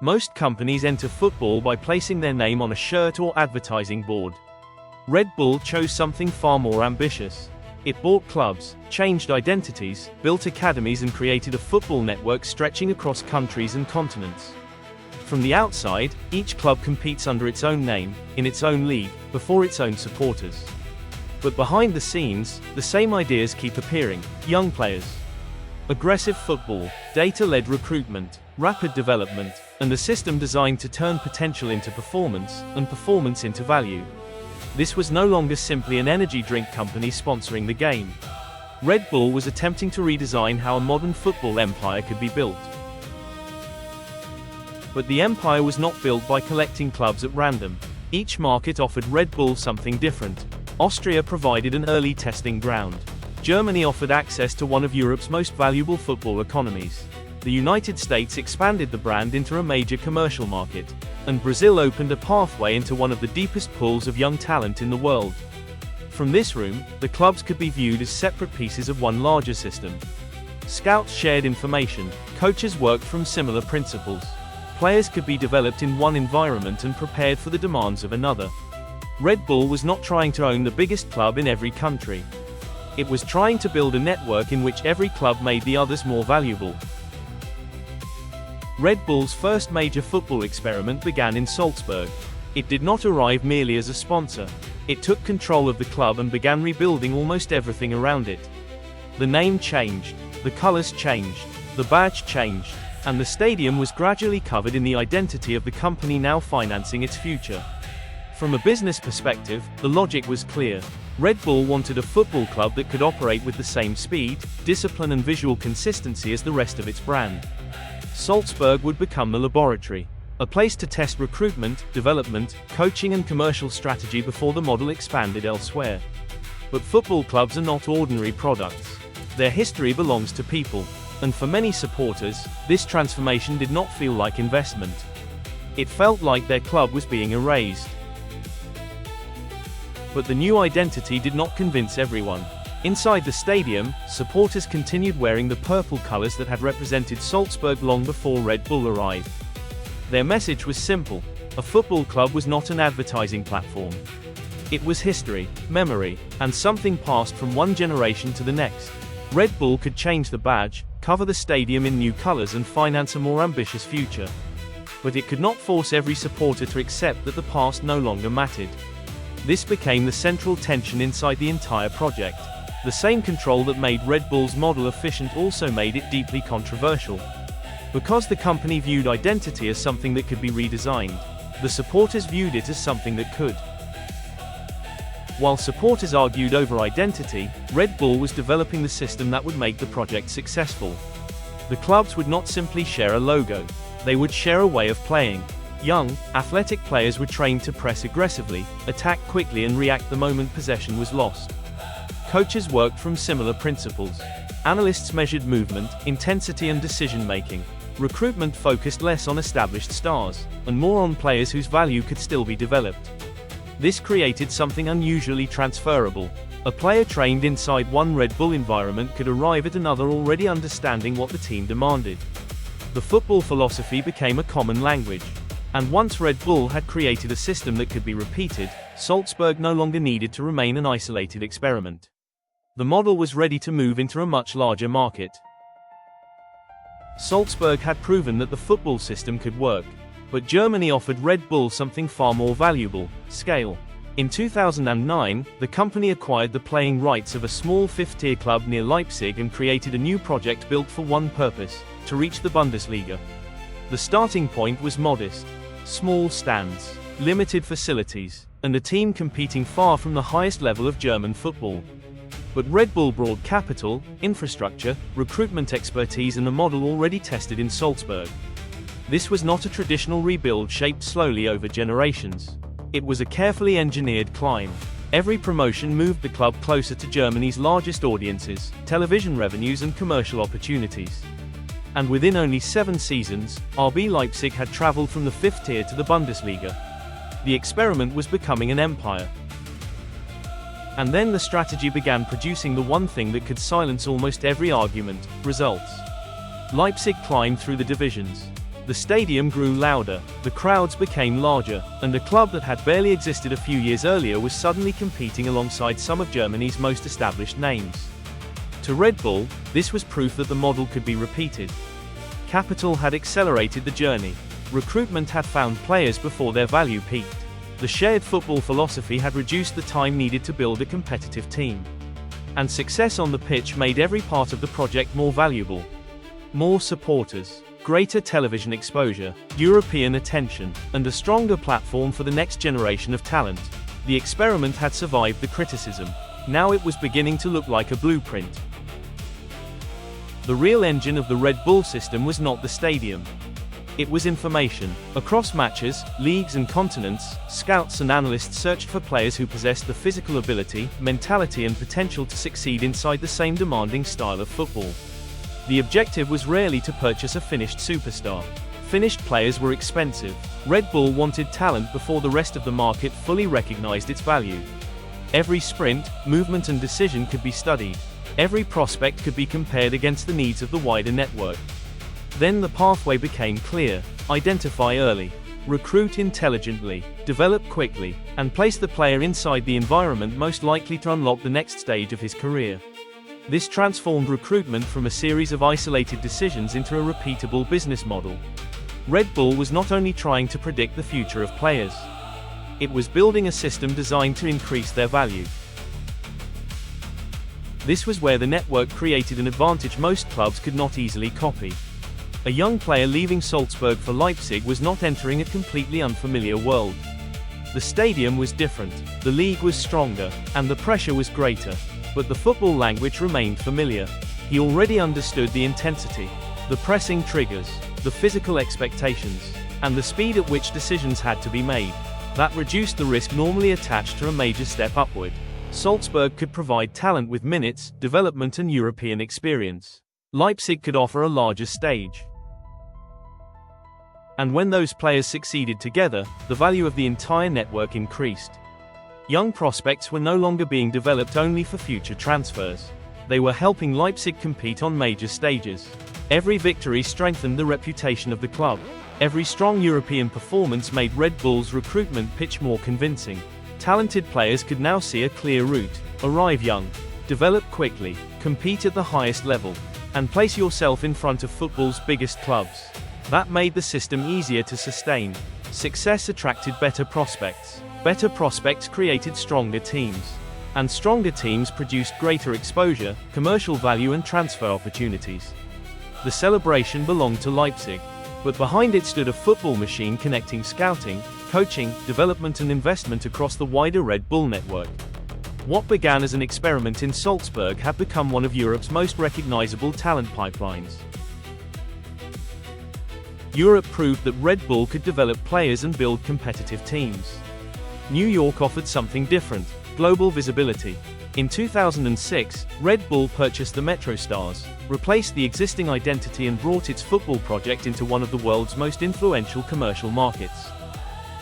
Most companies enter football by placing their name on a shirt or advertising board. Red Bull chose something far more ambitious. It bought clubs, changed identities, built academies and created a football network stretching across countries and continents. From the outside, each club competes under its own name, in its own league, before its own supporters. But behind the scenes, the same ideas keep appearing: young players, aggressive football, data-led recruitment, rapid development, and a system designed to turn potential into performance, and performance into value. This was no longer simply an energy drink company sponsoring the game. Red Bull was attempting to redesign how a modern football empire could be built. But the empire was not built by collecting clubs at random. Each market offered Red Bull something different. Austria provided an early testing ground. Germany offered access to one of Europe's most valuable football economies. The United States expanded the brand into a major commercial market. And Brazil opened a pathway into one of the deepest pools of young talent in the world. From this room, the clubs could be viewed as separate pieces of one larger system. Scouts shared information, coaches worked from similar principles. Players could be developed in one environment and prepared for the demands of another. Red Bull was not trying to own the biggest club in every country. It was trying to build a network in which every club made the others more valuable. Red Bull's first major football experiment began in Salzburg. It did not arrive merely as a sponsor. It took control of the club and began rebuilding almost everything around it. The name changed, the colors changed, the badge changed, and the stadium was gradually covered in the identity of the company now financing its future. From a business perspective, the logic was clear. Red Bull wanted a football club that could operate with the same speed, discipline and visual consistency as the rest of its brand. Salzburg would become the laboratory, a place to test recruitment, development, coaching and commercial strategy before the model expanded elsewhere. But football clubs are not ordinary products. Their history belongs to people, and for many supporters, this transformation did not feel like investment. It felt like their club was being erased. But the new identity did not convince everyone. Inside the stadium, supporters continued wearing the purple colors that had represented Salzburg long before Red Bull arrived. Their message was simple: a football club was not an advertising platform. It was history, memory, and something passed from one generation to the next. Red Bull could change the badge, cover the stadium in new colors and finance a more ambitious future. But it could not force every supporter to accept that the past no longer mattered. This became the central tension inside the entire project. The same control that made Red Bull's model efficient also made it deeply controversial. Because the company viewed identity as something that could be redesigned, the supporters viewed it as something that could. While supporters argued over identity, Red Bull was developing the system that would make the project successful. The clubs would not simply share a logo, they would share a way of playing. Young, athletic players were trained to press aggressively, attack quickly and react the moment possession was lost. Coaches worked from similar principles. Analysts measured movement, intensity and decision-making. Recruitment focused less on established stars, and more on players whose value could still be developed. This created something unusually transferable. A player trained inside one Red Bull environment could arrive at another already understanding what the team demanded. The football philosophy became a common language. And once Red Bull had created a system that could be repeated, Salzburg no longer needed to remain an isolated experiment. The model was ready to move into a much larger market. Salzburg had proven that the football system could work, but Germany offered Red Bull something far more valuable: scale. In 2009, the company acquired the playing rights of a small fifth-tier club near Leipzig and created a new project built for one purpose: to reach the Bundesliga. The starting point was modest. Small stands, limited facilities, and a team competing far from the highest level of German football. But Red Bull brought capital, infrastructure, recruitment expertise and a model already tested in Salzburg. This was not a traditional rebuild shaped slowly over generations. It was a carefully engineered climb. Every promotion moved the club closer to Germany's largest audiences, television revenues and commercial opportunities. And within only 7 seasons, RB Leipzig had traveled from the 5th tier to the Bundesliga. The experiment was becoming an empire. And then the strategy began producing the one thing that could silence almost every argument: results. Leipzig climbed through the divisions. The stadium grew louder, the crowds became larger, and a club that had barely existed a few years earlier was suddenly competing alongside some of Germany's most established names. To Red Bull, this was proof that the model could be repeated. Capital had accelerated the journey. Recruitment had found players before their value peaked. The shared football philosophy had reduced the time needed to build a competitive team. And success on the pitch made every part of the project more valuable. More supporters, greater television exposure, European attention, and a stronger platform for the next generation of talent. The experiment had survived the criticism. Now it was beginning to look like a blueprint. The real engine of the Red Bull system was not the stadium. It was information. Across matches, leagues and continents, scouts and analysts searched for players who possessed the physical ability, mentality and potential to succeed inside the same demanding style of football. The objective was rarely to purchase a finished superstar. Finished players were expensive. Red Bull wanted talent before the rest of the market fully recognized its value. Every sprint, movement and decision could be studied. Every prospect could be compared against the needs of the wider network. Then the pathway became clear: identify early, recruit intelligently, develop quickly, and place the player inside the environment most likely to unlock the next stage of his career. This transformed recruitment from a series of isolated decisions into a repeatable business model. Red Bull was not only trying to predict the future of players. It was building a system designed to increase their value. This was where the network created an advantage most clubs could not easily copy. A young player leaving Salzburg for Leipzig was not entering a completely unfamiliar world. The stadium was different, the league was stronger, and the pressure was greater. But the football language remained familiar. He already understood the intensity, the pressing triggers, the physical expectations, and the speed at which decisions had to be made. That reduced the risk normally attached to a major step upward. Salzburg could provide talent with minutes, development and European experience. Leipzig could offer a larger stage. And when those players succeeded together, the value of the entire network increased. Young prospects were no longer being developed only for future transfers. They were helping Leipzig compete on major stages. Every victory strengthened the reputation of the club. Every strong European performance made Red Bull's recruitment pitch more convincing. Talented players could now see a clear route: arrive young, develop quickly, compete at the highest level, and place yourself in front of football's biggest clubs. That made the system easier to sustain. Success attracted better prospects. Better prospects created stronger teams. And stronger teams produced greater exposure, commercial value and transfer opportunities. The celebration belonged to Leipzig. But behind it stood a football machine connecting scouting, coaching, development and investment across the wider Red Bull network. What began as an experiment in Salzburg had become one of Europe's most recognizable talent pipelines. Europe proved that Red Bull could develop players and build competitive teams. New York offered something different: global visibility. In 2006, Red Bull purchased the MetroStars, replaced the existing identity and brought its football project into one of the world's most influential commercial markets.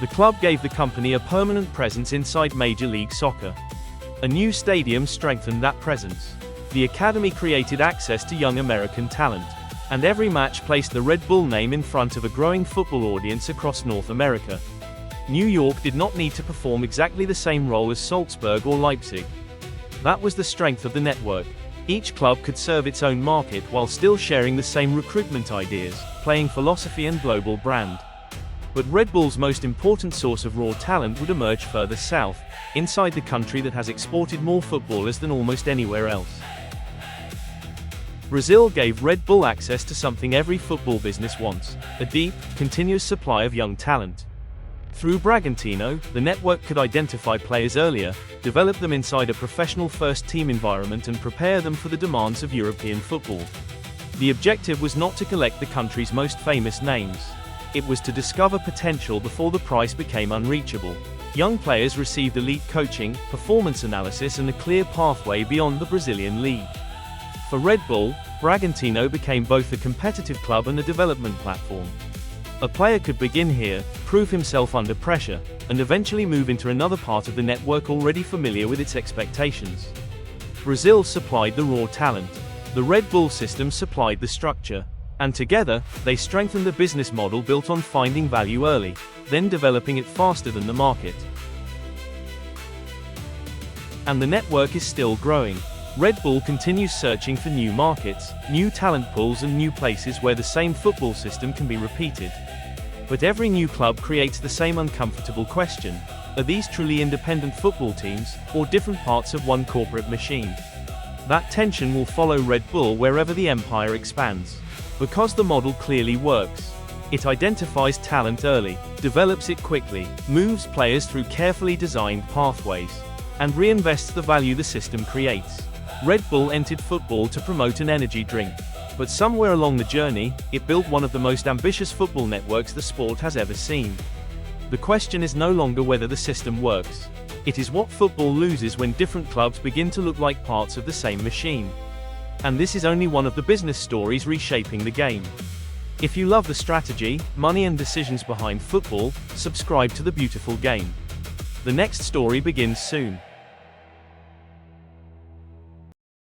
The club gave the company a permanent presence inside Major League Soccer. A new stadium strengthened that presence. The academy created access to young American talent. And every match placed the Red Bull name in front of a growing football audience across North America. New York did not need to perform exactly the same role as Salzburg or Leipzig. That was the strength of the network. Each club could serve its own market while still sharing the same recruitment ideas, playing philosophy and global brand. But Red Bull's most important source of raw talent would emerge further south, inside the country that has exported more footballers than almost anywhere else. Brazil gave Red Bull access to something every football business wants: a deep, continuous supply of young talent. Through Bragantino, the network could identify players earlier, develop them inside a professional first-team environment and prepare them for the demands of European football. The objective was not to collect the country's most famous names. It was to discover potential before the price became unreachable. Young players received elite coaching, performance analysis and a clear pathway beyond the Brazilian league. For Red Bull, Bragantino became both a competitive club and a development platform. A player could begin here, prove himself under pressure, and eventually move into another part of the network already familiar with its expectations. Brazil supplied the raw talent. The Red Bull system supplied the structure. And together, they strengthen the business model built on finding value early, then developing it faster than the market. And the network is still growing. Red Bull continues searching for new markets, new talent pools and new places where the same football system can be repeated. But every new club creates the same uncomfortable question: are these truly independent football teams, or different parts of one corporate machine? That tension will follow Red Bull wherever the empire expands. Because the model clearly works. It identifies talent early, develops it quickly, moves players through carefully designed pathways, and reinvests the value the system creates. Red Bull entered football to promote an energy drink. But somewhere along the journey, it built one of the most ambitious football networks the sport has ever seen. The question is no longer whether the system works. It is what football loses when different clubs begin to look like parts of the same machine. And this is only one of the business stories reshaping the game. If you love the strategy, money and decisions behind football, subscribe to The Beautiful Game. The next story begins soon.